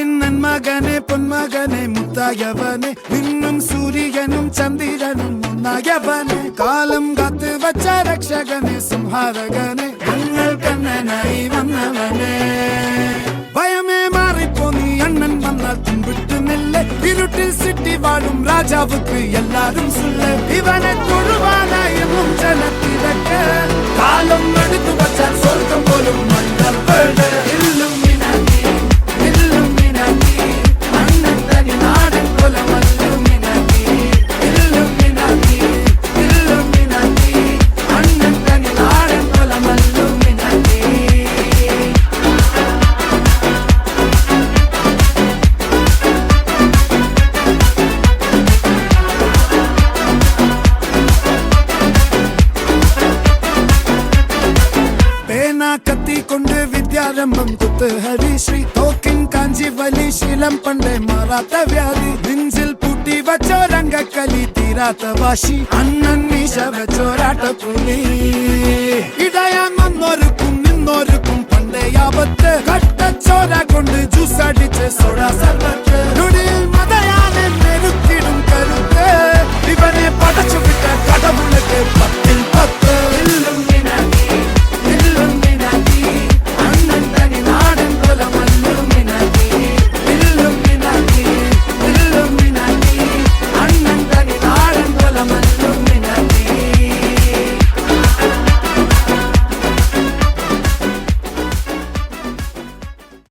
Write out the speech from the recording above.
നാടിൻ നന്മകനെ പൊന്മകനെ മുത്തായവനെ നിന്നും സൂര്യനും ചന്ദ്രനും ഒന്നായവനെ കാലം കാത്ത് വച്ച രക്ഷകനെ സംഹാരകനെ ഞങ്ങൾ കണ്ണനായി വന്നവനെ ഭയമേ മാറിപ്പോ നീ അണ്ണൻ വന്നാൽ തുമ്പിട്ട് നെല്ല് ഇരുട്ടിൽ സിറ്റി വാഴും രാജാവുക്ക് എല്ലാരും സുല്ല ഇവനെ തൊഴുവാനായും ജനത്തിരക്ക് കാലം എടുത്തു വച്ചാൽ സ്വർഗം പോലും മണ്ണൽ വീട് കത്തിക്കൊണ്ട് വിദ്യാരംഭം കുത്ത് ഹരിശ്രീ തോക്കിൻ കാഞ്ചി വലി ശീലം പണ്ടേ മാറാത്ത വ്യാധി നെഞ്ചിൽ പൂട്ടി വച്ചോരംഗക്കലി തീരാത്ത വാശി അണ്ണൻ മീശ വെച്ചോരാട്ടപ്പുലി ഇടയാൻ വന്നോർക്കും നിന്നോർക്കും പണ്ടേ ആപത്ത് കട്ടച്ചോര കൊണ്ട് ജ്യൂസ് അടിച്ച് സോഡ സർബത്ത്